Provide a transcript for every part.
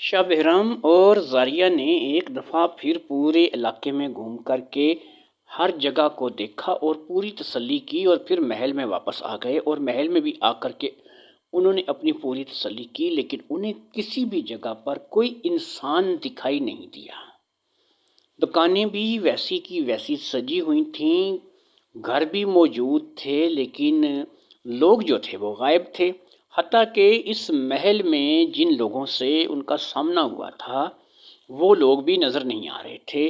شاہ بہرام اور زاریہ نے ایک دفعہ پھر پورے علاقے میں گھوم کر کے ہر جگہ کو دیکھا اور پوری تسلی کی، اور پھر محل میں واپس آ گئے، اور محل میں بھی آ کر کے انہوں نے اپنی پوری تسلی کی، لیکن انہیں کسی بھی جگہ پر کوئی انسان دکھائی نہیں دیا۔ دکانیں بھی ویسی کی ویسی سجی ہوئی تھیں، گھر بھی موجود تھے، لیکن لوگ جو تھے وہ غائب تھے۔ حتیٰ کہ اس محل میں جن لوگوں سے ان کا سامنا ہوا تھا وہ لوگ بھی نظر نہیں آ رہے تھے۔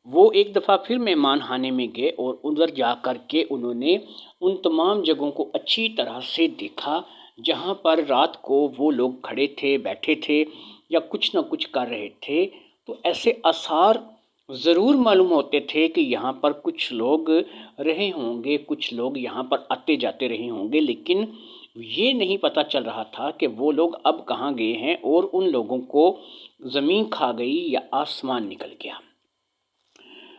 وہ ایک دفعہ پھر مہمان خانے میں گئے اور ادھر جا کر کے انہوں نے ان تمام جگہوں کو اچھی طرح سے دیکھا جہاں پر رات کو وہ لوگ کھڑے تھے، بیٹھے تھے یا کچھ نہ کچھ کر رہے تھے۔ تو ایسے آثار ضرور معلوم ہوتے تھے کہ یہاں پر کچھ لوگ رہے ہوں گے، کچھ لوگ یہاں پر آتے جاتے رہے ہوں گے، لیکن یہ نہیں پتہ چل رہا تھا کہ وہ لوگ اب کہاں گئے ہیں اور ان لوگوں کو زمین کھا گئی یا آسمان نکل گیا۔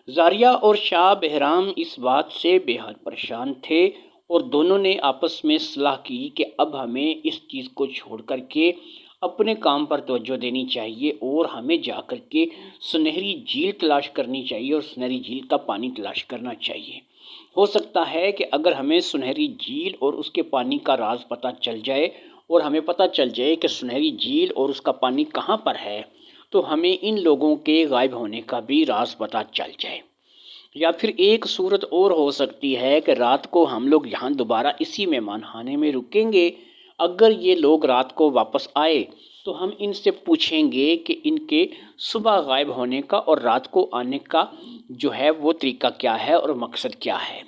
زاریہ اور شاہ بہرام اس بات سے بے حد پریشان تھے، اور دونوں نے آپس میں صلاح کی کہ اب ہمیں اس چیز کو چھوڑ کر کے اپنے کام پر توجہ دینی چاہیے، اور ہمیں جا کر کے سنہری جھیل تلاش کرنی چاہیے اور سنہری جھیل کا پانی تلاش کرنا چاہیے۔ ہو سکتا ہے کہ اگر ہمیں سنہری جھیل اور اس کے پانی کا راز پتہ چل جائے، اور ہمیں پتہ چل جائے کہ سنہری جھیل اور اس کا پانی کہاں پر ہے، تو ہمیں ان لوگوں کے غائب ہونے کا بھی راز پتہ چل جائے۔ یا پھر ایک صورت اور ہو سکتی ہے کہ رات کو ہم لوگ یہاں دوبارہ اسی مہمان خانے میں رکیں گے۔ اگر یہ لوگ رات کو واپس آئے تو ہم ان سے پوچھیں گے کہ ان کے صبح غائب ہونے کا اور رات کو آنے کا جو ہے وہ طریقہ کیا ہے اور مقصد کیا ہے۔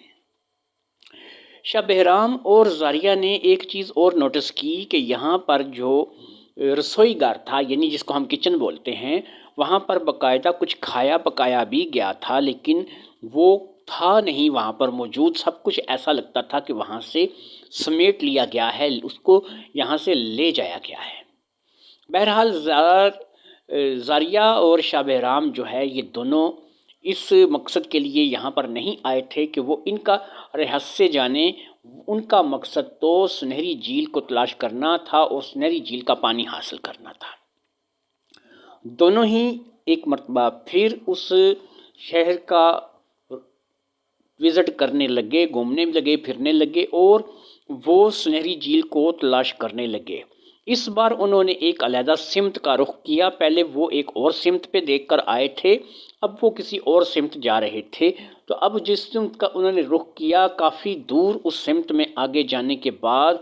شاہ بہرام اور زاریہ نے ایک چیز اور نوٹس کی کہ یہاں پر جو رسوئی گھر تھا، یعنی جس کو ہم کچن بولتے ہیں، وہاں پر باقاعدہ کچھ کھایا پکایا بھی گیا تھا، لیکن وہ تھا نہیں وہاں پر موجود۔ سب کچھ ایسا لگتا تھا کہ وہاں سے سمیٹ لیا گیا ہے، اس کو یہاں سے لے جایا گیا ہے۔ بہرحال زاریہ اور شاہ بہرام جو ہے یہ دونوں اس مقصد کے لیے یہاں پر نہیں آئے تھے کہ وہ ان کا رہسیہ جانے۔ ان کا مقصد تو سنہری جھیل کو تلاش کرنا تھا اور سنہری جھیل کا پانی حاصل کرنا تھا۔ دونوں ہی ایک مرتبہ پھر اس شہر کا وزٹ کرنے لگے، گھومنے لگے، پھرنے لگے، اور وہ سنہری جھیل کو تلاش کرنے لگے۔ اس بار انہوں نے ایک علیحدہ سمت کا رخ کیا۔ پہلے وہ ایک اور سمت پہ دیکھ کر آئے تھے، اب وہ کسی اور سمت جا رہے تھے۔ تو اب جس سمت کا انہوں نے رخ کیا، کافی دور اس سمت میں آگے جانے کے بعد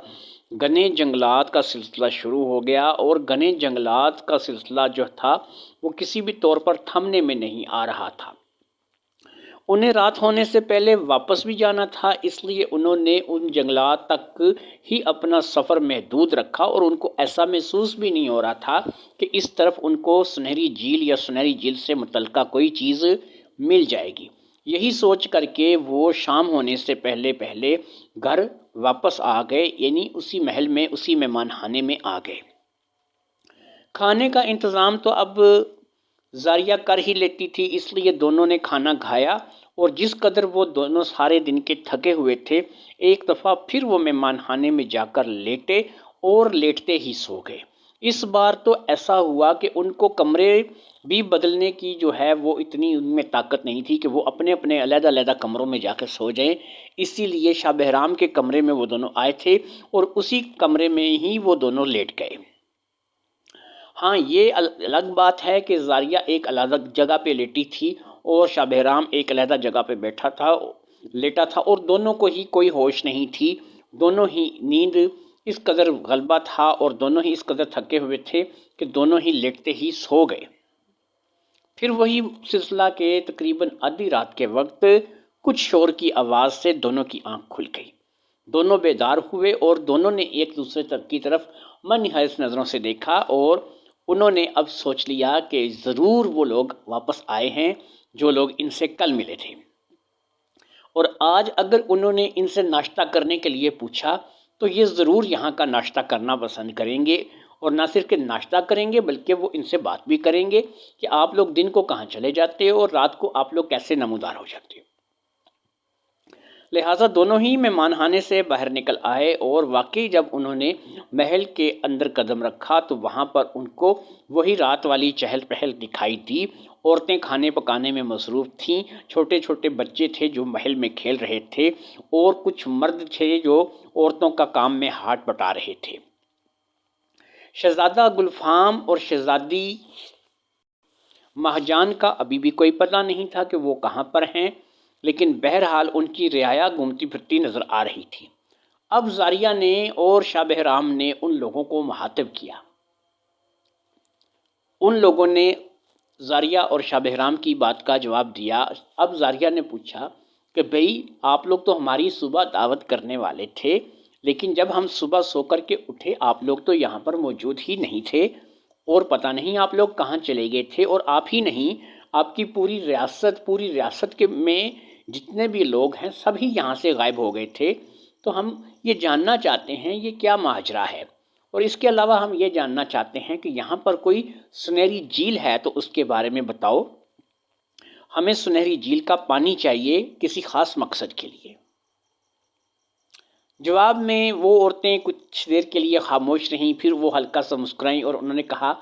گھنے جنگلات کا سلسلہ شروع ہو گیا، اور گھنے جنگلات کا سلسلہ جو تھا وہ کسی بھی طور پر تھمنے میں نہیں آ رہا تھا۔ انہیں رات ہونے سے پہلے واپس بھی جانا تھا، اس لیے انہوں نے ان جنگلات تک ہی اپنا سفر محدود رکھا، اور ان کو ایسا محسوس بھی نہیں ہو رہا تھا کہ اس طرف ان کو سنہری جھیل یا سنہری جھیل سے متعلقہ کوئی چیز مل جائے گی۔ یہی سوچ کر کے وہ شام ہونے سے پہلے پہلے گھر واپس آ گئے، یعنی اسی محل میں، اسی مہمان خانے میں آ گئے۔ کھانے کا انتظام تو اب زاریہ کر ہی لیتی تھی، اس لیے دونوں نے کھانا کھایا، اور جس قدر وہ دونوں سارے دن کے تھکے ہوئے تھے، ایک دفعہ پھر وہ مہمان خانے میں جا کر لیٹے اور لیٹتے ہی سو گئے۔ اس بار تو ایسا ہوا کہ ان کو کمرے بھی بدلنے کی جو ہے وہ اتنی ان میں طاقت نہیں تھی کہ وہ اپنے اپنے علیحدہ علیحدہ کمروں میں جا کے سو جائیں۔ اسی لیے شاہ بہرام کے کمرے میں وہ دونوں آئے تھے، اور اسی کمرے میں ہی وہ دونوں لیٹ گئے۔ ہاں، یہ الگ بات ہے کہ زاریہ ایک علیحدہ جگہ پہ لیٹی تھی اور شاہ بہرام ایک علیحدہ جگہ پہ لیٹا تھا، اور دونوں کو ہی کوئی ہوش نہیں تھی۔ دونوں ہی نیند اس قدر غلبہ تھا، اور دونوں ہی اس قدر تھکے ہوئے تھے کہ دونوں ہی لیٹتے ہی سو گئے۔ پھر وہی سلسلہ کہ تقریباً آدھی رات کے وقت کچھ شور کی آواز سے دونوں کی آنکھ کھل گئی۔ دونوں بیدار ہوئے، اور دونوں نے ایک دوسرے کی طرف منحوس نظروں سے دیکھا، اور انہوں نے اب سوچ لیا کہ ضرور وہ لوگ واپس آئے ہیں جو لوگ ان سے کل ملے تھے، اور آج اگر انہوں نے ان سے ناشتہ کرنے کے لیے پوچھا تو یہ ضرور یہاں کا ناشتہ کرنا پسند کریں گے، اور نہ صرف کہ ناشتہ کریں گے بلکہ وہ ان سے بات بھی کریں گے کہ آپ لوگ دن کو کہاں چلے جاتے ہو اور رات کو آپ لوگ کیسے نمودار ہو جاتے ہو۔ لہٰذا دونوں ہی مہمان خانے سے باہر نکل آئے اور واقعی جب انہوں نے محل کے اندر قدم رکھا تو وہاں پر ان کو وہی رات والی چہل پہل دکھائی دی۔ عورتیں کھانے پکانے میں مصروف تھیں، چھوٹے چھوٹے بچے تھے جو محل میں کھیل رہے تھے، اور کچھ مرد تھے جو عورتوں کا کام میں ہاتھ بٹا رہے تھے۔ شہزادہ گلفام اور شہزادی مہجان کا ابھی بھی کوئی پتہ نہیں تھا کہ وہ کہاں پر ہیں، لیکن بہرحال ان کی رعایا گھومتی پھرتی نظر آ رہی تھی۔ اب زاریہ نے اور شاہ بہرام نے ان لوگوں کو مخاطب کیا۔ ان لوگوں نے زاریہ اور شاہ بہرام کی بات کا جواب دیا۔ اب زاریہ نے پوچھا کہ بھئی آپ لوگ تو ہماری صبح دعوت کرنے والے تھے، لیکن جب ہم صبح سو کر کے اٹھے آپ لوگ تو یہاں پر موجود ہی نہیں تھے، اور پتہ نہیں آپ لوگ کہاں چلے گئے تھے، اور آپ ہی نہیں آپ کی پوری ریاست کے میں جتنے بھی لوگ ہیں سبھی یہاں سے غائب ہو گئے تھے۔ تو ہم یہ جاننا چاہتے ہیں یہ کیا ماجرا ہے، اور اس کے علاوہ ہم یہ جاننا چاہتے ہیں کہ یہاں پر کوئی سنہری جھیل ہے تو اس کے بارے میں بتاؤ، ہمیں سنہری جھیل کا پانی چاہیے کسی خاص مقصد کے لیے۔ جواب میں وہ عورتیں کچھ دیر کے لیے خاموش رہیں، پھر وہ ہلکا سا مسکرائیں اور انہوں نے کہا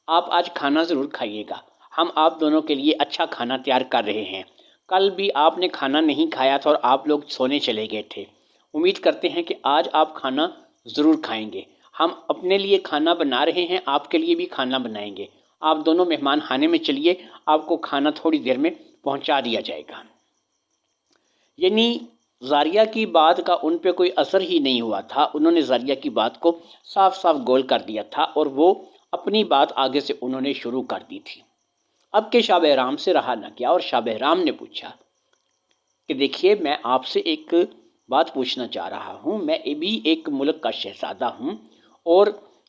آپ آج کھانا ضرور کھائیے گا، ہم آپ دونوں کے لیے اچھا کھانا تیار کر رہے ہیں۔ کل بھی آپ نے کھانا نہیں کھایا تھا اور آپ لوگ سونے چلے گئے تھے، امید کرتے ہیں کہ آج آپ کھانا ضرور کھائیں گے۔ ہم اپنے لیے کھانا بنا رہے ہیں، آپ کے لیے بھی کھانا بنائیں گے، آپ دونوں مہمان خانے میں چلیے، آپ کو کھانا تھوڑی دیر میں پہنچا دیا جائے گا۔ یعنی زاریہ کی بات کا ان پہ کوئی اثر ہی نہیں ہوا تھا، انہوں نے زاریہ کی بات کو صاف صاف گول کر دیا تھا، اور وہ اپنی بات آگے سے انہوں نے شروع کر دی تھی۔ اب کہ شاہ بہرام سے رہا نہ کیا اور شاہ بہرام نے پوچھا کہ دیکھیے میں آپ سے ایک بات پوچھنا چاہ رہا ہوں، میں بھی ایک ملک کا شہزادہ ہوں اور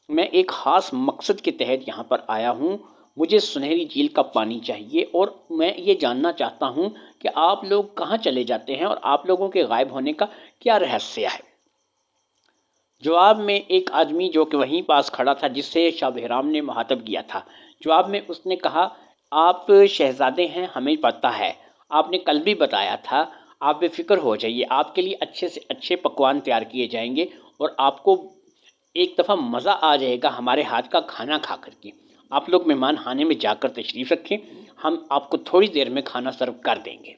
میں ایک خاص مقصد کے تحت یہاں پر آیا ہوں، مجھے سنہری جھیل کا پانی چاہیے، اور میں یہ جاننا چاہتا ہوں کہ آپ لوگ کہاں چلے جاتے ہیں اور آپ لوگوں کے غائب ہونے کا کیا رہسیہ ہے۔ جواب میں ایک آدمی جو کہ وہیں پاس کھڑا تھا جس سے شاہ بہرام نے مخاطب کیا تھا، جواب میں اس نے کہا آپ شہزادے ہیں، ہمیں پتہ ہے، آپ نے کل بھی بتایا تھا، آپ بے فکر ہو جائیے، آپ کے لیے اچھے سے اچھے پکوان تیار کیے جائیں گے اور آپ کو ایک دفعہ مزہ آ جائے گا ہمارے ہاتھ کا کھانا کھا کر کے۔ آپ لوگ مہمان خانے میں جا کر تشریف رکھیں، ہم آپ کو تھوڑی دیر میں کھانا سرو کر دیں گے۔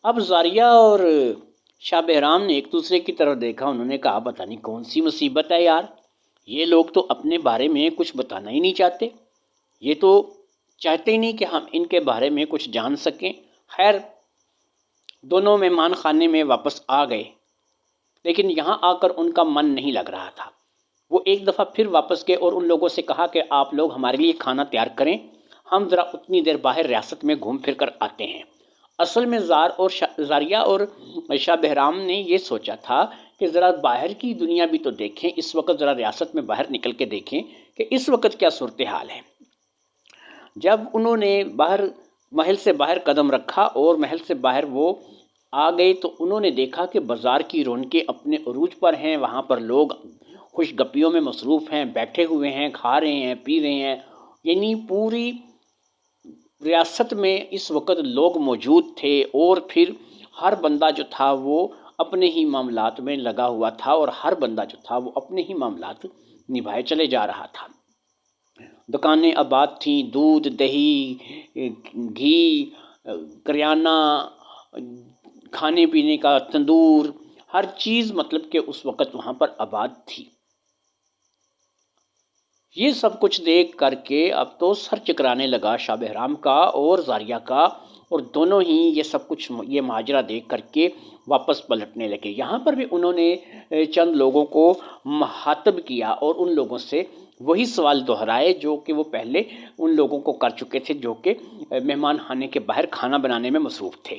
اب زاریہ اور شاہ بہرام نے ایک دوسرے کی طرف دیکھا، انہوں نے کہا پتہ نہیں کون سی مصیبت ہے یار، یہ لوگ تو اپنے بارے میں کچھ بتانا ہی نہیں چاہتے، یہ تو چاہتے ہی نہیں کہ ہم ان کے بارے میں کچھ جان سکیں۔ خیر دونوں مہمان خانے میں واپس آ گئے، لیکن یہاں آ کر ان کا من نہیں لگ رہا تھا۔ وہ ایک دفعہ پھر واپس گئے اور ان لوگوں سے کہا کہ آپ لوگ ہمارے لیے کھانا تیار کریں، ہم ذرا اتنی دیر باہر ریاست میں گھوم پھر کر آتے ہیں۔ اصل میں زاریہ اور شاہ بہرام نے یہ سوچا تھا کہ ذرا باہر کی دنیا بھی تو دیکھیں، اس وقت ذرا ریاست میں باہر نکل کے دیکھیں کہ اس وقت کیا صورتحال ہے۔ جب انہوں نے محل سے باہر قدم رکھا اور محل سے باہر وہ آ گئے تو انہوں نے دیکھا کہ بازار کی رونقیں اپنے عروج پر ہیں، وہاں پر لوگ خوش گپیوں میں مصروف ہیں، بیٹھے ہوئے ہیں، کھا رہے ہیں، پی رہے ہیں، یعنی پوری ریاست میں اس وقت لوگ موجود تھے، اور پھر ہر بندہ جو تھا وہ اپنے ہی معاملات میں لگا ہوا تھا، اور ہر بندہ جو تھا وہ اپنے ہی معاملات نبھائے چلے جا رہا تھا۔ دکانیں آباد تھیں، دودھ، دہی، گھی، کریانہ، کھانے پینے کا تندور، ہر چیز مطلب کہ اس وقت وہاں پر آباد تھی۔ یہ سب کچھ دیکھ کر کے اب تو سر چکرانے لگا شاہ بہرام کا اور زاریہ کا، اور دونوں ہی یہ سب کچھ یہ ماجرا دیکھ کر کے واپس پلٹنے لگے۔ یہاں پر بھی انہوں نے چند لوگوں کو مخاطب کیا اور ان لوگوں سے وہی سوال دہرائے جو کہ وہ پہلے ان لوگوں کو کر چکے تھے جو کہ مہمان خانے کے باہر کھانا بنانے میں مصروف تھے۔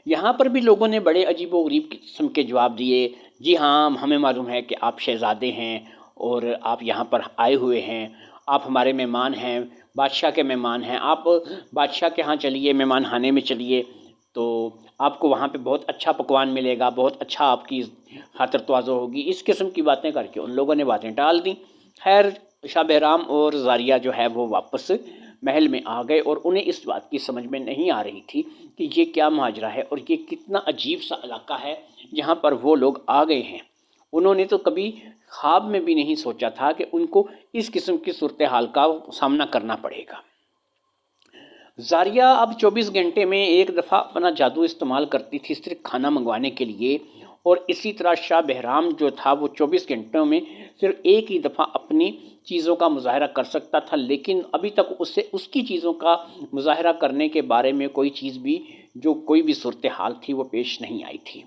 یہاں پر بھی لوگوں نے بڑے عجیب و غریب قسم کے جواب دیے، جی ہاں ہمیں معلوم ہے کہ آپ شہزادے ہیں اور آپ یہاں پر آئے ہوئے ہیں، آپ ہمارے مہمان ہیں، بادشاہ کے مہمان ہیں، آپ بادشاہ کے ہاں چلیے، مہمان خانے میں چلیے تو آپ کو وہاں پہ بہت اچھا پکوان ملے گا، بہت اچھا آپ کی خاطر تواضع ہوگی، اس قسم کی باتیں کر کے ان لوگوں نے باتیں ٹال دیں۔ خیر شاہ بہرام اور زاریہ جو ہے وہ واپس محل میں آ گئے اور انہیں اس بات کی سمجھ میں نہیں آ رہی تھی کہ یہ کیا ماجرا ہے اور یہ کتنا عجیب سا علاقہ ہے جہاں پر وہ لوگ آ گئے ہیں۔ انہوں نے تو کبھی خواب میں بھی نہیں سوچا تھا کہ ان کو اس قسم کی صورتحال کا سامنا کرنا پڑے گا۔ زاریہ اب 24 گھنٹے میں ایک دفعہ اپنا جادو استعمال کرتی تھی صرف کھانا منگوانے کے لیے، اور اسی طرح شاہ بہرام جو تھا وہ 24 گھنٹوں میں صرف ایک ہی دفعہ اپنی چیزوں کا مظاہرہ کر سکتا تھا، لیکن ابھی تک اسے اس کی چیزوں کا مظاہرہ کرنے کے بارے میں کوئی چیز بھی کوئی بھی صورتحال تھی وہ پیش نہیں آئی تھی۔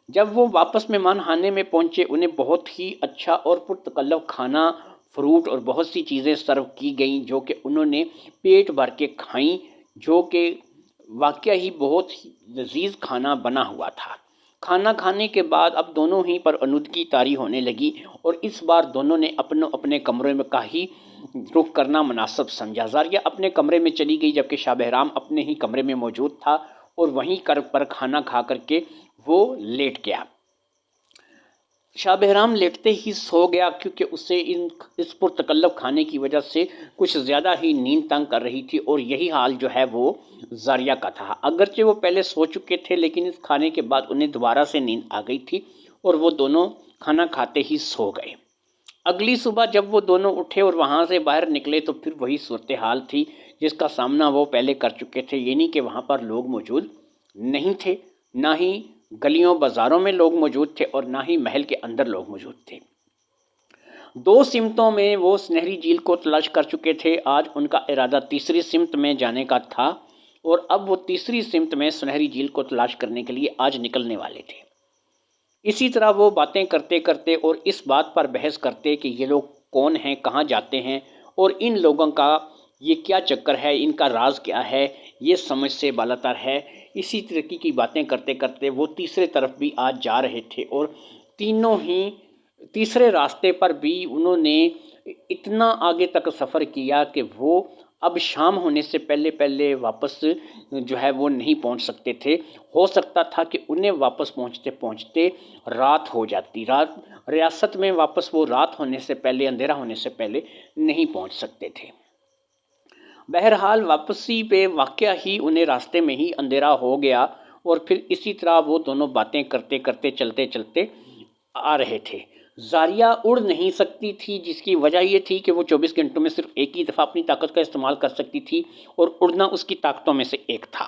جب وہ واپس مہمان خانے میں پہنچے انہیں بہت ہی اچھا اور پرتکلف کھانا، فروٹ اور بہت سی چیزیں سرو کی گئیں جو کہ انہوں نے پیٹ بھر کے کھائیں، جو کہ واقعہ ہی بہت ہی لذیذ کھانا بنا ہوا تھا۔ کھانا کھانے کے بعد اب دونوں ہی پر آلودگی طاری ہونے لگی اور اس بار دونوں نے اپنے کمرے میں کا ہی رخ کرنا مناسب سمجھا۔ زاریہ اپنے کمرے میں چلی گئی جبکہ شاہ بہرام اپنے ہی کمرے میں موجود تھا اور وہیں پر کھانا کھا کر کے وہ لیٹ گیا۔ شاہ بہرام لیٹتے ہی سو گیا کیونکہ اسے اس پرتکلف کھانے کی وجہ سے کچھ زیادہ ہی نیند تنگ کر رہی تھی، اور یہی حال جو ہے وہ زاریہ کا تھا۔ اگرچہ وہ پہلے سو چکے تھے لیکن اس کھانے کے بعد انہیں دوبارہ سے نیند آ گئی تھی اور وہ دونوں کھانا کھاتے ہی سو گئے۔ اگلی صبح جب وہ دونوں اٹھے اور وہاں سے باہر نکلے تو پھر وہی صورتحال تھی جس کا سامنا وہ پہلے کر چکے تھے، یعنی کہ وہاں پر لوگ موجود نہیں تھے، نہ ہی گلیوں بازاروں میں لوگ موجود تھے اور نہ ہی محل کے اندر لوگ موجود تھے۔ دو سمتوں میں وہ سنہری جھیل کو تلاش کر چکے تھے، آج ان کا ارادہ تیسری سمت میں جانے کا تھا اور اب وہ تیسری سمت میں سنہری جھیل کو تلاش کرنے کے لیے آج نکلنے والے تھے۔ اسی طرح وہ باتیں کرتے کرتے اور اس بات پر بحث کرتے کہ یہ لوگ کون ہیں، کہاں جاتے ہیں اور ان لوگوں کا یہ کیا چکر ہے، ان کا راز کیا ہے، یہ سمجھ سے بالاتر ہے۔ اسی طریقے کی باتیں کرتے کرتے وہ تیسرے طرف بھی آج جا رہے تھے اور تینوں ہی تیسرے راستے پر بھی انہوں نے اتنا آگے تک سفر کیا کہ وہ اب شام ہونے سے پہلے واپس جو ہے وہ نہیں پہنچ سکتے تھے۔ ہو سکتا تھا کہ انہیں واپس پہنچتے پہنچتے رات ہو جاتی، ریاست میں واپس وہ رات ہونے سے پہلے، اندھیرا ہونے سے پہلے نہیں پہنچ سکتے تھے۔ بہرحال واپسی پہ واقعہ ہی انہیں راستے میں ہی اندھیرا ہو گیا اور پھر اسی طرح وہ دونوں باتیں کرتے کرتے چلتے چلتے آ رہے تھے۔ زاریہ اڑ نہیں سکتی تھی جس کی وجہ یہ تھی کہ وہ 24 گھنٹوں میں صرف ایک ہی دفعہ اپنی طاقت کا استعمال کر سکتی تھی اور اڑنا اس کی طاقتوں میں سے ایک تھا۔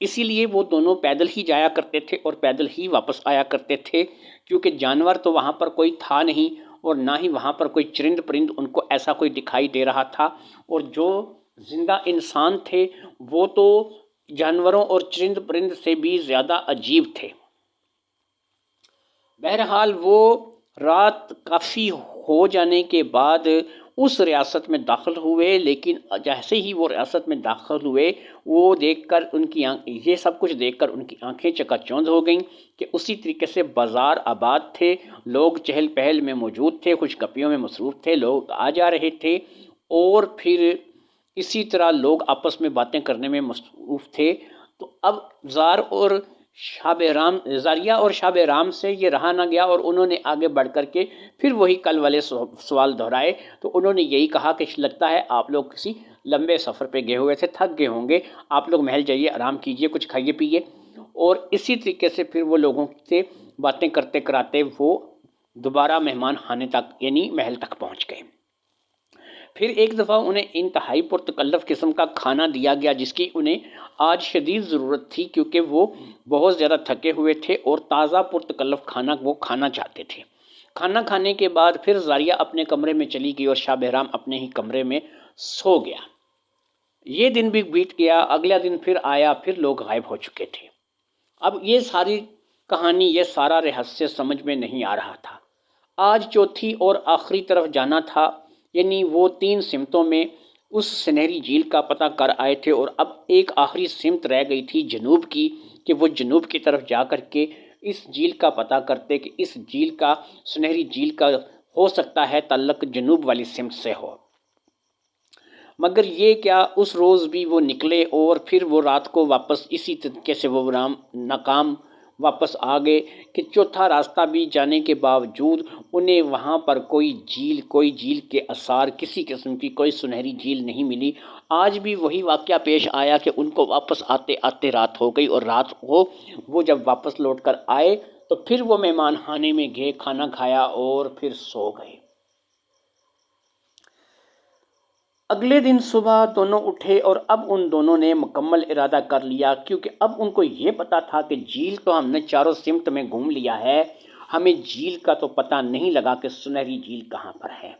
اسی لیے وہ دونوں پیدل ہی جایا کرتے تھے اور پیدل ہی واپس آیا کرتے تھے، کیونکہ جانور تو وہاں پر کوئی تھا نہیں اور نہ ہی وہاں پر کوئی چرند پرند ان کو ایسا کوئی دکھائی دے رہا تھا، اور جو زندہ انسان تھے وہ تو جانوروں اور چرند پرند سے بھی زیادہ عجیب تھے۔ بہرحال وہ رات کافی ہو جانے کے بعد اس ریاست میں داخل ہوئے، لیکن جیسے ہی وہ ریاست میں داخل ہوئے وہ دیکھ کر یہ سب کچھ دیکھ کر ان کی آنکھیں چکا چوندھ ہو گئیں کہ اسی طریقے سے بازار آباد تھے، لوگ چہل پہل میں موجود تھے، خوش گپیوں میں مصروف تھے، لوگ آ جا رہے تھے اور پھر اسی طرح لوگ آپس میں باتیں کرنے میں مصروف تھے۔ تو اب زاریہ اور شاہ بہرام سے یہ رہا نہ گیا اور انہوں نے آگے بڑھ کر کے پھر وہی کل والے سوال دہرائے۔ تو انہوں نے یہی کہا کہ لگتا ہے آپ لوگ کسی لمبے سفر پہ گئے ہوئے تھے، تھک گئے ہوں گے، آپ لوگ محل جائیے، آرام کیجیے، کچھ کھائیے پیئے۔ اور اسی طریقے سے پھر وہ لوگوں سے باتیں کرتے کراتے وہ دوبارہ مہمان خانے تک یعنی محل تک پہنچ گئے۔ پھر ایک دفعہ انہیں انتہائی پرتکلف قسم کا کھانا دیا گیا جس کی انہیں آج شدید ضرورت تھی، کیونکہ وہ بہت زیادہ تھکے ہوئے تھے اور تازہ پرتکلف کھانا وہ کھانا چاہتے تھے۔ کھانا کھانے کے بعد پھر زاریہ اپنے کمرے میں چلی گئی اور شاہ بہرام اپنے ہی کمرے میں سو گیا۔ یہ دن بھی بیت گیا، اگلا دن پھر آیا، پھر لوگ غائب ہو چکے تھے۔ اب یہ ساری کہانی، یہ سارا رہسیہ سمجھ میں نہیں آ رہا تھا۔ آج چوتھی اور آخری طرف جانا تھا، یعنی وہ 3 سمتوں میں اس سنہری جھیل کا پتہ کر آئے تھے اور اب ایک آخری سمت رہ گئی تھی جنوب کی، کہ وہ جنوب کی طرف جا کر کے اس جھیل کا پتہ کرتے کہ اس جھیل کا، سنہری جھیل کا ہو سکتا ہے تعلق جنوب والی سمت سے ہو۔ مگر یہ کیا، اس روز بھی وہ نکلے اور پھر وہ رات کو واپس اسی طریقے سے وہ ناکام واپس آ گئے کہ چوتھا راستہ بھی جانے کے باوجود انہیں وہاں پر کوئی جھیل کے آثار، کسی قسم کی کوئی سنہری جھیل نہیں ملی۔ آج بھی وہی واقعہ پیش آیا کہ ان کو واپس آتے آتے رات ہو گئی، اور رات کو وہ جب واپس لوٹ کر آئے تو پھر وہ مہمان خانے میں گئے، کھانا کھایا اور پھر سو گئے۔ اگلے دن صبح دونوں اٹھے اور اب ان دونوں نے مکمل ارادہ کر لیا، کیونکہ اب ان کو یہ پتا تھا کہ جھیل تو ہم نے چاروں سمت میں گھوم لیا ہے، ہمیں جھیل کا تو پتہ نہیں لگا کہ سنہری جھیل کہاں پر ہے۔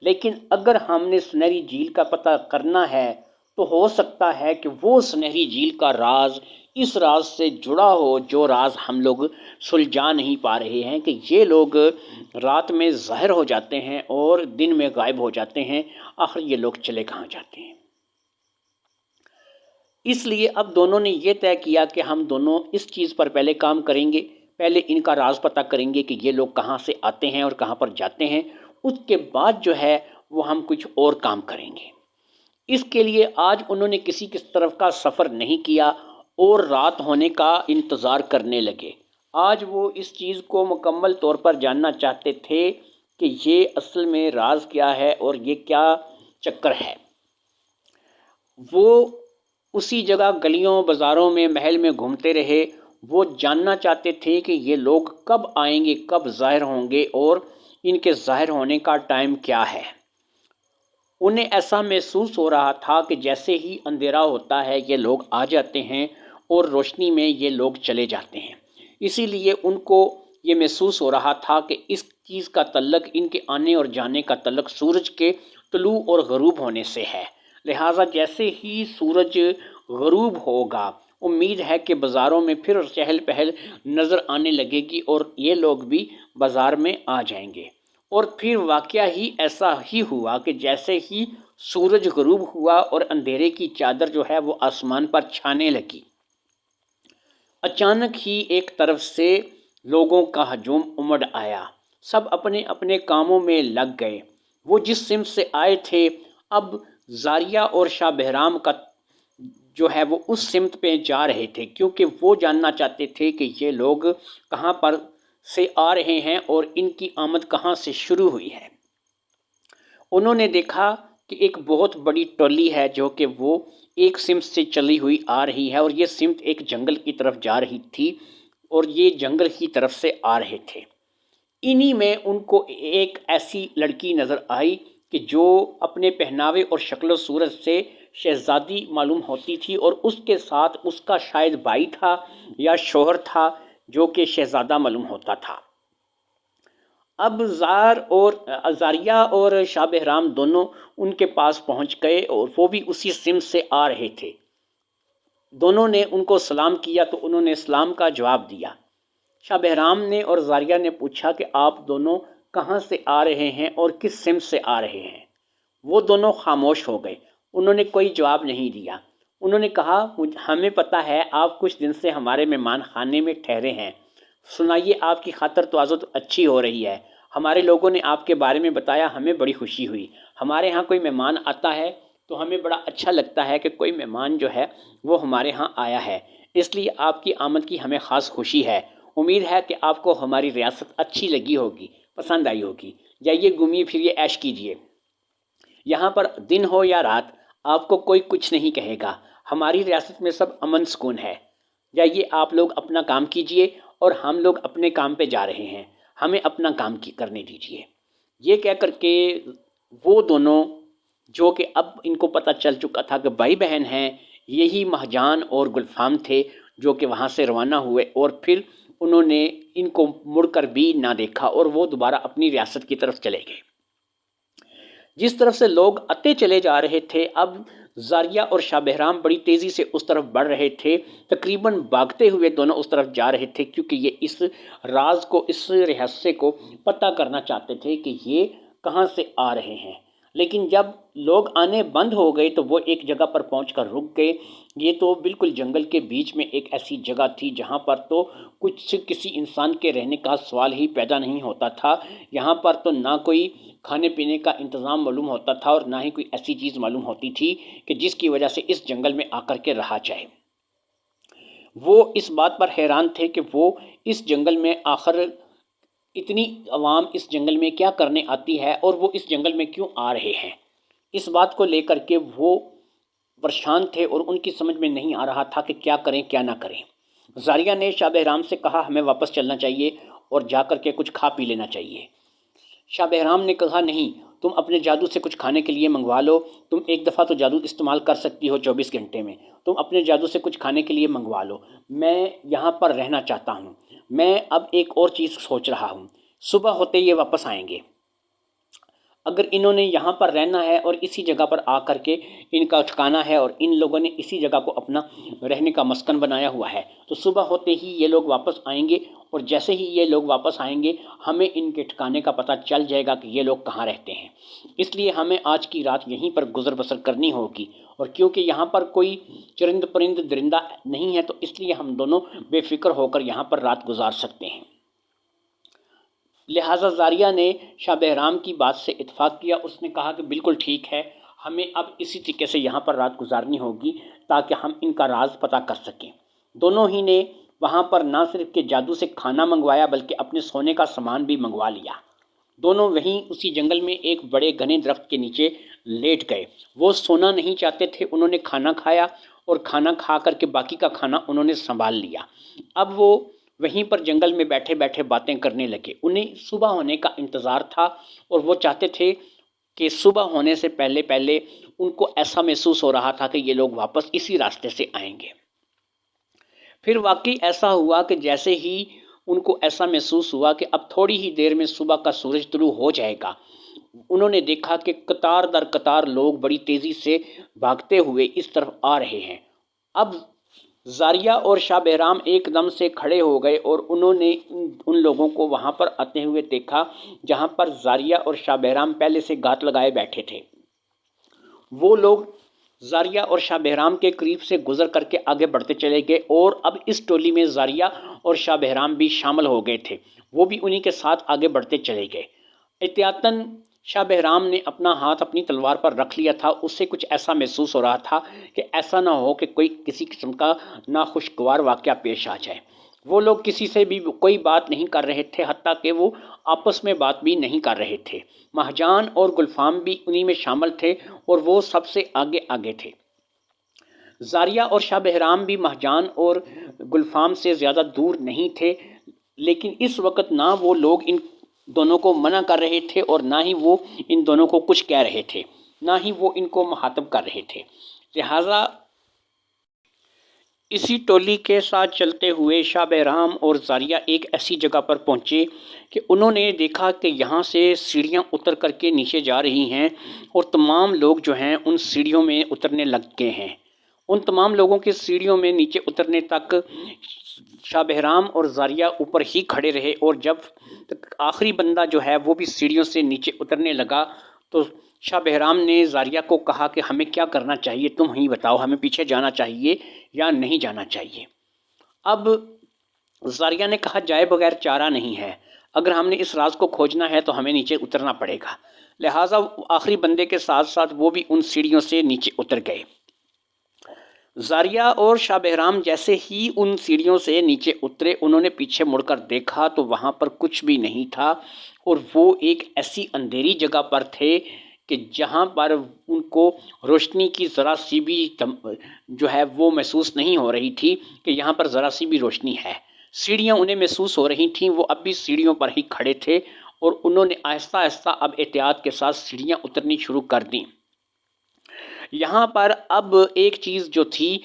لیکن اگر ہم نے سنہری جھیل کا پتہ کرنا ہے تو ہو سکتا ہے کہ وہ سنہری جھیل کا راز اس راز سے جڑا ہو جو راز ہم لوگ سلجھا نہیں پا رہے ہیں، کہ یہ لوگ رات میں ظاہر ہو جاتے ہیں اور دن میں غائب ہو جاتے ہیں، آخر یہ لوگ چلے کہاں جاتے ہیں۔ اس لیے اب دونوں نے یہ طے کیا کہ ہم دونوں اس چیز پر پہلے کام کریں گے، پہلے ان کا راز پتہ کریں گے کہ یہ لوگ کہاں سے آتے ہیں اور کہاں پر جاتے ہیں، اس کے بعد جو ہے وہ ہم کچھ اور کام کریں گے۔ اس کے لیے آج انہوں نے کسی طرف کا سفر نہیں کیا اور رات ہونے کا انتظار کرنے لگے۔ آج وہ اس چیز کو مکمل طور پر جاننا چاہتے تھے کہ یہ اصل میں راز کیا ہے اور یہ کیا چکر ہے۔ وہ اسی جگہ گلیوں بازاروں میں محل میں گھومتے رہے، وہ جاننا چاہتے تھے کہ یہ لوگ کب آئیں گے، کب ظاہر ہوں گے اور ان کے ظاہر ہونے کا ٹائم کیا ہے۔ انہیں ایسا محسوس ہو رہا تھا کہ جیسے ہی اندھیرا ہوتا ہے یہ لوگ آ جاتے ہیں اور روشنی میں یہ لوگ چلے جاتے ہیں۔ اسی لیے ان کو یہ محسوس ہو رہا تھا کہ اس چیز کا تعلق، ان کے آنے اور جانے کا تعلق سورج کے طلوع اور غروب ہونے سے ہے۔ لہٰذا جیسے ہی سورج غروب ہوگا امید ہے کہ بازاروں میں پھر چہل پہل نظر آنے لگے گی اور یہ لوگ بھی بازار میں آ جائیں گے۔ اور پھر واقعہ ہی ایسا ہی ہوا کہ جیسے ہی سورج غروب ہوا اور اندھیرے کی چادر جو ہے وہ آسمان پر چھانے لگی، اچانک ہی ایک طرف سے لوگوں کا ہجوم امڑ آیا، سب اپنے اپنے کاموں میں لگ گئے۔ وہ جس سمت سے آئے تھے اب زاریہ اور شاہ بہرام کا جو ہے وہ اس سمت پہ جا رہے تھے، کیونکہ وہ جاننا چاہتے تھے کہ یہ لوگ کہاں پر سے آ رہے ہیں اور ان کی آمد کہاں سے شروع ہوئی ہے۔ انہوں نے دیکھا کہ ایک بہت بڑی ٹولی ہے جو کہ وہ ایک سمت سے چلی ہوئی آ رہی ہے، اور یہ سمت ایک جنگل کی طرف جا رہی تھی اور یہ جنگل کی طرف سے آ رہے تھے۔ انہی میں ان کو ایک ایسی لڑکی نظر آئی کہ جو اپنے پہناوے اور شکل و صورت سے شہزادی معلوم ہوتی تھی، اور اس کے ساتھ اس کا شاید بھائی تھا یا شوہر تھا جو کہ شہزادہ معلوم ہوتا تھا۔ اب زاریہ اور شاہ بہرام دونوں ان کے پاس پہنچ گئے اور وہ بھی اسی سمت سے آ رہے تھے۔ دونوں نے ان کو سلام کیا تو انہوں نے سلام کا جواب دیا۔ شاہ بہرام نے اور زاریہ نے پوچھا کہ آپ دونوں کہاں سے آ رہے ہیں اور کس سمت سے آ رہے ہیں؟ وہ دونوں خاموش ہو گئے، انہوں نے کوئی جواب نہیں دیا۔ انہوں نے کہا ہمیں پتہ ہے آپ کچھ دن سے ہمارے مہمان خانے میں ٹھہرے ہیں، سنائیے آپ کی خاطر تواضع اچھی ہو رہی ہے، ہمارے لوگوں نے آپ کے بارے میں بتایا، ہمیں بڑی خوشی ہوئی۔ ہمارے ہاں کوئی مہمان آتا ہے تو ہمیں بڑا اچھا لگتا ہے کہ کوئی مہمان جو ہے وہ ہمارے ہاں آیا ہے، اس لیے آپ کی آمد کی ہمیں خاص خوشی ہے۔ امید ہے کہ آپ کو ہماری ریاست اچھی لگی ہوگی، پسند آئی ہوگی۔ جائیے گھومیے پھریے، عیش کیجیے، یہاں پر دن ہو یا رات آپ کو کوئی کچھ نہیں کہے گا، ہماری ریاست میں سب امن سکون ہے۔ جائیے آپ لوگ اپنا کام کیجیے اور ہم لوگ اپنے کام پہ جا رہے ہیں، ہمیں اپنا کام کرنے دیجیے۔ یہ کہہ کر کے وہ دونوں جو کہ اب ان کو پتہ چل چکا تھا کہ بھائی بہن ہیں، یہی مہجان اور گلفام تھے جو کہ وہاں سے روانہ ہوئے، اور پھر انہوں نے ان کو مڑ کر بھی نہ دیکھا اور وہ دوبارہ اپنی ریاست کی طرف چلے گئے۔ جس طرف سے لوگ آتے چلے جا رہے تھے اب زاریہ اور شاہ بہرام بڑی تیزی سے اس طرف بڑھ رہے تھے، تقریباً بھاگتے ہوئے دونوں اس طرف جا رہے تھے، کیونکہ یہ اس راز کو، اس رہسیہ کو پتہ کرنا چاہتے تھے کہ یہ کہاں سے آ رہے ہیں۔ لیکن جب لوگ آنے بند ہو گئے تو وہ ایک جگہ پر پہنچ کر رک گئے۔ یہ تو بالکل جنگل کے بیچ میں ایک ایسی جگہ تھی جہاں پر تو کسی انسان کے رہنے کا سوال ہی پیدا نہیں ہوتا تھا۔ یہاں پر تو نہ کوئی کھانے پینے کا انتظام معلوم ہوتا تھا اور نہ ہی کوئی ایسی چیز معلوم ہوتی تھی کہ جس کی وجہ سے اس جنگل میں آ کر کے رہا جائے۔ وہ اس بات پر حیران تھے کہ وہ اس جنگل میں آخر اتنی عوام اس جنگل میں کیا کرنے آتی ہے اور وہ اس جنگل میں کیوں آ رہے ہیں۔ اس بات کو لے کر کے وہ پریشان تھے اور ان کی سمجھ میں نہیں آ رہا تھا کہ کیا کریں کیا نہ کریں۔ زاریہ نے شاہ بہرام سے کہا ہمیں واپس چلنا چاہیے اور جا کر کے کچھ کھا پی لینا چاہیے۔ شاہ بہرام نے کہا نہیں، تم اپنے جادو سے کچھ کھانے کے لیے منگوا لو، تم ایک دفعہ تو جادو استعمال کر سکتی ہو 24 گھنٹے میں، تم اپنے جادو سے کچھ کھانے کے لیے منگوا لو، میں یہاں پر رہنا چاہتا ہوں، میں اب ایک اور چیز سوچ رہا ہوں، صبح ہوتے یہ واپس آئیں گے، اگر انہوں نے یہاں پر رہنا ہے اور اسی جگہ پر آ کر کے ان کا ٹھکانا ہے اور ان لوگوں نے اسی جگہ کو اپنا رہنے کا مسکن بنایا ہوا ہے، تو صبح ہوتے ہی یہ لوگ واپس آئیں گے اور جیسے ہی یہ لوگ واپس آئیں گے ہمیں ان کے ٹھکانے کا پتہ چل جائے گا کہ یہ لوگ کہاں رہتے ہیں، اس لیے ہمیں آج کی رات یہیں پر گزر بسر کرنی ہوگی، اور کیونکہ یہاں پر کوئی چرند پرند درندہ نہیں ہے تو اس لیے ہم دونوں بے فکر ہو کر یہاں پر رات گزار سکتے ہیں۔ لہٰذا زاریہ نے شاہ بہرام کی بات سے اتفاق کیا، اس نے کہا کہ بالکل ٹھیک ہے، ہمیں اب اسی طریقے سے یہاں پر رات گزارنی ہوگی تاکہ ہم ان کا راز پتہ کر سکیں۔ دونوں ہی نے وہاں پر نہ صرف کہ جادو سے کھانا منگوایا بلکہ اپنے سونے کا سامان بھی منگوا لیا۔ دونوں وہیں اسی جنگل میں ایک بڑے گھنے درخت کے نیچے لیٹ گئے۔ وہ سونا نہیں چاہتے تھے، انہوں نے کھانا کھایا اور کھانا کھا کر کے باقی کا کھانا انہوں نے سنبھال لیا۔ اب وہ وہیں پر جنگل میں بیٹھے بیٹھے باتیں کرنے لگے۔ انہیں صبح ہونے کا انتظار تھا اور وہ چاہتے تھے کہ صبح ہونے سے پہلے پہلے ان کو ایسا محسوس ہو رہا تھا کہ یہ لوگ واپس اسی راستے سے آئیں گے۔ پھر واقعی ایسا ہوا کہ جیسے ہی ان کو ایسا محسوس ہوا کہ اب تھوڑی ہی دیر میں صبح کا سورج طلوع ہو جائے گا، انہوں نے دیکھا کہ قطار در قطار لوگ بڑی تیزی سے بھاگتے ہوئے اس طرف آ رہے ہیں۔ اب زاریہ اور شاہ بہرام ایک دم سے کھڑے ہو گئے اور انہوں نے ان لوگوں کو وہاں پر آتے ہوئے دیکھا جہاں پر زاریہ اور شاہ بہرام پہلے سے گھات لگائے بیٹھے تھے۔ وہ لوگ زاریہ اور شاہ بہرام کے قریب سے گزر کر کے آگے بڑھتے چلے گئے اور اب اس ٹولی میں زاریہ اور شاہ بہرام بھی شامل ہو گئے تھے، وہ بھی انہی کے ساتھ آگے بڑھتے چلے گئے۔ احتیاطاً شاہ بہرام نے اپنا ہاتھ اپنی تلوار پر رکھ لیا تھا، اس سے کچھ ایسا محسوس ہو رہا تھا کہ ایسا نہ ہو کہ کوئی کسی قسم کا ناخوشگوار واقعہ پیش آ جائے۔ وہ لوگ کسی سے بھی کوئی بات نہیں کر رہے تھے، حتیٰ کہ وہ آپس میں بات بھی نہیں کر رہے تھے۔ مہجان اور گلفام بھی انہی میں شامل تھے اور وہ سب سے آگے آگے تھے۔ زاریہ اور شاہ بہرام بھی مہجان اور گلفام سے زیادہ دور نہیں تھے، لیکن اس وقت نہ وہ لوگ ان دونوں کو منع کر رہے تھے اور نہ ہی وہ ان دونوں کو کچھ کہہ رہے تھے، نہ ہی وہ ان کو مخاطب کر رہے تھے۔ لہٰذا اسی ٹولی کے ساتھ چلتے ہوئے شاہ بہرام اور زاریہ ایک ایسی جگہ پر پہنچے کہ انہوں نے دیکھا کہ یہاں سے سیڑھیاں اتر کر کے نیچے جا رہی ہیں اور تمام لوگ جو ہیں ان سیڑھیوں میں اترنے لگ گئے ہیں۔ ان تمام لوگوں کے سیڑھیوں میں نیچے اترنے تک شاہ بہرام اور زاریہ اوپر ہی کھڑے رہے، اور جب تک آخری بندہ جو ہے وہ بھی سیڑھیوں سے نیچے اترنے لگا تو شاہ بہرام نے زاریہ کو کہا کہ ہمیں کیا کرنا چاہیے، تم ہی بتاؤ، ہمیں پیچھے جانا چاہیے یا نہیں جانا چاہیے۔ اب زاریہ نے کہا جائے بغیر چارہ نہیں ہے، اگر ہم نے اس راز کو کھوجنا ہے تو ہمیں نیچے اترنا پڑے گا۔ لہٰذا آخری بندے کے ساتھ ساتھ وہ بھی ان سیڑھیوں سے نیچے اتر گئے۔ زاریہ اور شاہ بہرام جیسے ہی ان سیڑھیوں سے نیچے اترے، انہوں نے پیچھے مڑ کر دیکھا تو وہاں پر کچھ بھی نہیں تھا، اور وہ ایک ایسی اندھیری جگہ پر تھے کہ جہاں پر ان کو روشنی کی ذرا سی بھی جو ہے وہ محسوس نہیں ہو رہی تھی کہ یہاں پر ذرا سی بھی روشنی ہے۔ سیڑھیاں انہیں محسوس ہو رہی تھیں، وہ اب بھی سیڑھیوں پر ہی کھڑے تھے اور انہوں نے آہستہ آہستہ اب احتیاط کے ساتھ سیڑھیاں اترنی شروع کر دیں۔ یہاں پر اب ایک چیز جو تھی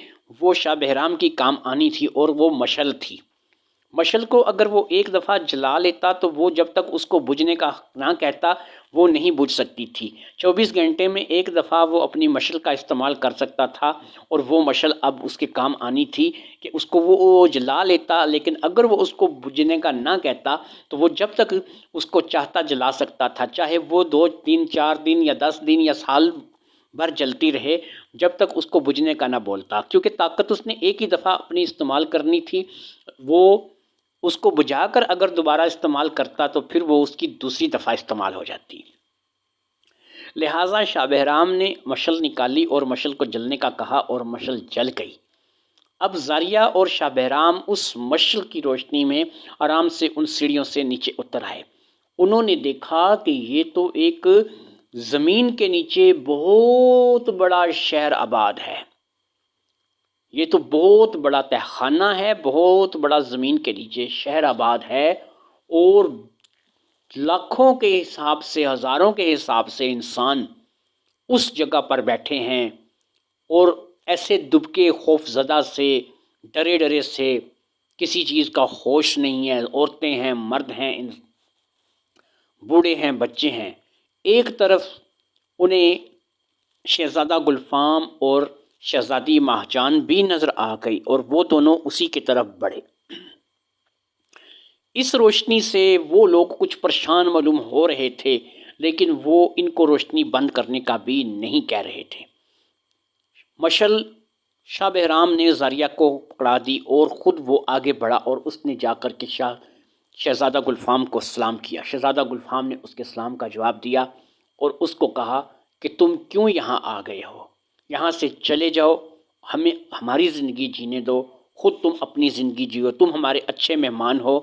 وہ شاہ بہرام کی کام آنی تھی، اور وہ مشل تھی۔ مشل کو اگر وہ ایک دفعہ جلا لیتا تو وہ جب تک اس کو بجھنے کا نہ کہتا وہ نہیں بجھ سکتی تھی۔ 24 گھنٹے میں ایک دفعہ وہ اپنی مشل کا استعمال کر سکتا تھا، اور وہ مشل اب اس کے کام آنی تھی کہ اس کو وہ جلا لیتا، لیکن اگر وہ اس کو بجھنے کا نہ کہتا تو وہ جب تک اس کو چاہتا جلا سکتا تھا، چاہے وہ 2 3 4 دن یا 10 دن یا سال بھر جلتی رہے، جب تک اس کو بجھنے کا نہ بولتا، کیونکہ طاقت اس نے ایک ہی دفعہ اپنی استعمال کرنی تھی۔ وہ اس کو بجھا کر اگر دوبارہ استعمال کرتا تو پھر وہ اس کی دوسری دفعہ استعمال ہو جاتی۔ لہٰذا شاہ بہرام نے مشل نکالی اور مشل کو جلنے کا کہا اور مشل جل گئی۔ اب زاریہ اور شاہ بہرام اس مشعل کی روشنی میں آرام سے ان سیڑھیوں سے نیچے اتر آئے۔ انہوں نے دیکھا کہ یہ تو ایک زمین کے نیچے بہت بڑا شہر آباد ہے، یہ تو بہت بڑا تہہ خانہ ہے، بہت بڑا زمین کے نیچے شہر آباد ہے، اور لاکھوں کے حساب سے، ہزاروں کے حساب سے انسان اس جگہ پر بیٹھے ہیں، اور ایسے دبکے خوف زدہ سے، ڈرے ڈرے سے، کسی چیز کا ہوش نہیں ہے، عورتیں ہیں، مرد ہیں، بوڑھے ہیں، بچے ہیں۔ ایک طرف انہیں شہزادہ گلفام اور شہزادی مہجان بھی نظر آ گئی، اور وہ دونوں اسی کی طرف بڑھے۔ اس روشنی سے وہ لوگ کچھ پریشان معلوم ہو رہے تھے، لیکن وہ ان کو روشنی بند کرنے کا بھی نہیں کہہ رہے تھے۔ مشعل شاہ بہرام نے زاریہ کو پکڑا دی اور خود وہ آگے بڑھا، اور اس نے جا کر کے شہزادہ گلفام کو سلام کیا۔ شہزادہ گلفام نے اس کے سلام کا جواب دیا اور اس کو کہا کہ تم کیوں یہاں آ گئے ہو؟ یہاں سے چلے جاؤ، ہمیں ہماری زندگی جینے دو، خود تم اپنی زندگی جیو، تم ہمارے اچھے مہمان ہو،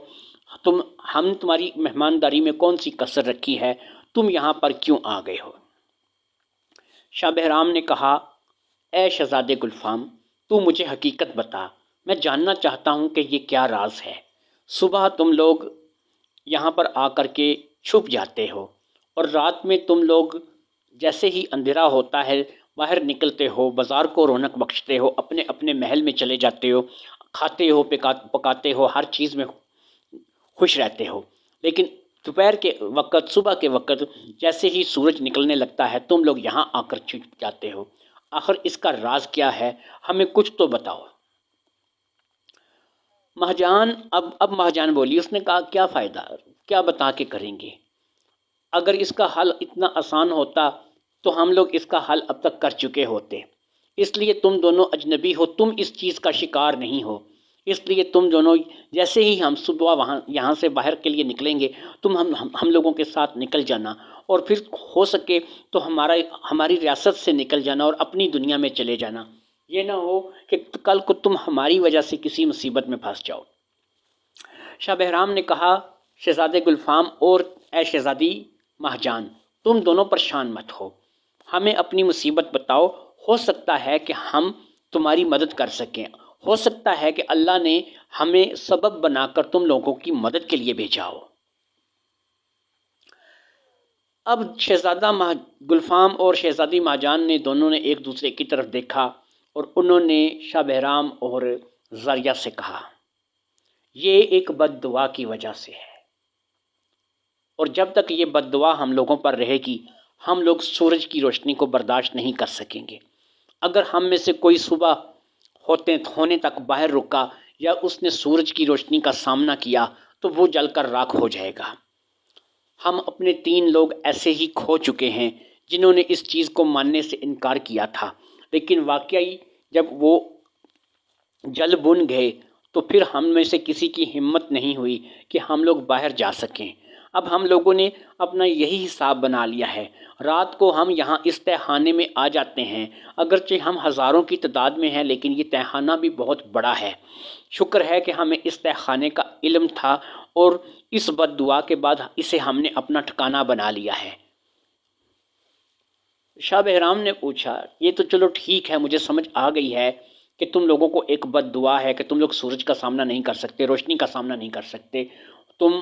ہم تمہاری مہمانداری میں کون سی کسر رکھی ہے، تم یہاں پر کیوں آ گئے ہو؟ شاہ بہرام نے کہا، اے شہزادے گلفام، تو مجھے حقیقت بتا، میں جاننا چاہتا ہوں کہ یہ کیا راز ہے۔ صبح تم لوگ یہاں پر آ کر کے چھپ جاتے ہو، اور رات میں تم لوگ جیسے ہی اندھیرا ہوتا ہے باہر نکلتے ہو، بازار کو رونق بخشتے ہو، اپنے اپنے محل میں چلے جاتے ہو، کھاتے ہو، پکاتے ہو، ہر چیز میں خوش رہتے ہو، لیکن دوپہر کے وقت، صبح کے وقت جیسے ہی سورج نکلنے لگتا ہے تم لوگ یہاں آ کر چھپ جاتے ہو۔ آخر اس کا راز کیا ہے؟ ہمیں کچھ تو بتاؤ۔ مہجان اب مہجان بولی، اس نے کہا کیا فائدہ، کیا بتا کے کریں گے؟ اگر اس کا حل اتنا آسان ہوتا تو ہم لوگ اس کا حل اب تک کر چکے ہوتے، اس لیے تم دونوں اجنبی ہو، تم اس چیز کا شکار نہیں ہو، اس لیے تم دونوں جیسے ہی ہم صبح یہاں سے باہر کے لیے نکلیں گے تم ہم لوگوں کے ساتھ نکل جانا، اور پھر ہو سکے تو ہماری ریاست سے نکل جانا اور اپنی دنیا میں چلے جانا، یہ نہ ہو کہ کل کو تم ہماری وجہ سے کسی مصیبت میں پھنس جاؤ۔ شاہ بہرام نے کہا، شہزادے گلفام اور اے شہزادی مہجان، تم دونوں پریشان مت ہو، ہمیں اپنی مصیبت بتاؤ، ہو سکتا ہے کہ ہم تمہاری مدد کر سکیں، ہو سکتا ہے کہ اللہ نے ہمیں سبب بنا کر تم لوگوں کی مدد کے لیے بھیجا ہو۔ اب شہزادہ گلفام اور شہزادی مہجان نے دونوں نے ایک دوسرے کی طرف دیکھا، اور انہوں نے شاہ بہرام اور زاریہ سے کہا، یہ ایک بد دعا کی وجہ سے ہے، اور جب تک یہ بد دعا ہم لوگوں پر رہے گی ہم لوگ سورج کی روشنی کو برداشت نہیں کر سکیں گے۔ اگر ہم میں سے کوئی صبح ہونے تک باہر رکا یا اس نے سورج کی روشنی کا سامنا کیا تو وہ جل کر راکھ ہو جائے گا۔ ہم اپنے 3 لوگ ایسے ہی کھو چکے ہیں جنہوں نے اس چیز کو ماننے سے انکار کیا تھا، لیکن واقعی جب وہ جل بن گئے تو پھر ہم میں سے کسی کی ہمت نہیں ہوئی کہ ہم لوگ باہر جا سکیں۔ اب ہم لوگوں نے اپنا یہی حساب بنا لیا ہے، رات کو ہم یہاں اس تہہ خانے میں آ جاتے ہیں، اگرچہ ہم ہزاروں کی تعداد میں ہیں لیکن یہ تہہ خانہ بھی بہت بڑا ہے۔ شکر ہے کہ ہمیں اس تہہ خانے کا علم تھا، اور اس بد دعا کے بعد اسے ہم نے اپنا ٹھکانہ بنا لیا ہے۔ شاہ بہرام نے پوچھا، یہ تو چلو ٹھیک ہے، مجھے سمجھ آ گئی ہے کہ تم لوگوں کو ایک بد دعا ہے کہ تم لوگ سورج کا سامنا نہیں کر سکتے، روشنی کا سامنا نہیں کر سکتے، تم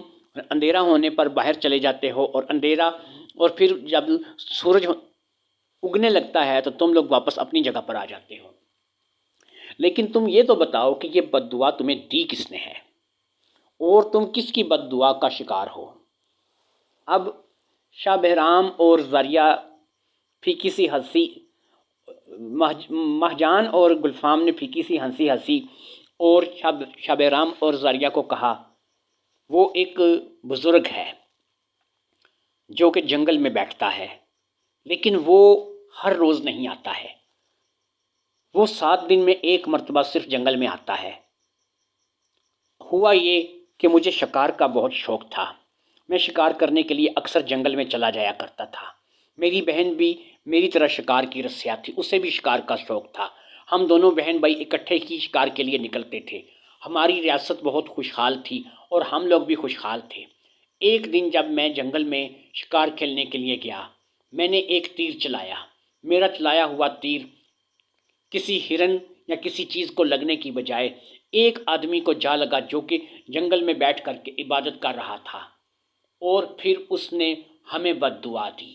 اندھیرا ہونے پر باہر چلے جاتے ہو، اور پھر جب سورج اگنے لگتا ہے تو تم لوگ واپس اپنی جگہ پر آ جاتے ہو۔ لیکن تم یہ تو بتاؤ کہ یہ بد دعا تمہیں دی کس نے ہے، اور تم کس کی بد دعا کا شکار ہو؟ اب شاہ بہرام اور زاریہ پھیکی سی ہنسی، مہجان اور گلفام نے پھیکی سی ہنسی ہنسی اور شاہ بہرام اور زاریہ کو کہا، وہ ایک بزرگ ہے جو کہ جنگل میں بیٹھتا ہے، لیکن وہ ہر روز نہیں آتا ہے، وہ 7 دن میں 1 مرتبہ صرف جنگل میں آتا ہے۔ ہوا یہ کہ مجھے شکار کا بہت شوق تھا، میں شکار کرنے کے لیے اکثر جنگل میں چلا جایا کرتا تھا۔ میری بہن بھی میری طرح شکار کی رسیا تھی، اسے بھی شکار کا شوق تھا۔ ہم دونوں بہن بھائی اکٹھے ہی شکار کے لیے نکلتے تھے۔ ہماری ریاست بہت خوشحال تھی اور ہم لوگ بھی خوشحال تھے۔ ایک دن جب میں جنگل میں شکار کھیلنے کے لیے گیا، میں نے ایک تیر چلایا۔ میرا چلایا ہوا تیر کسی ہرن یا کسی چیز کو لگنے کی بجائے ایک آدمی کو جا لگا جو کہ جنگل میں بیٹھ کر کے عبادت کر رہا تھا، اور پھر اس نے ہمیں بد دعا دی۔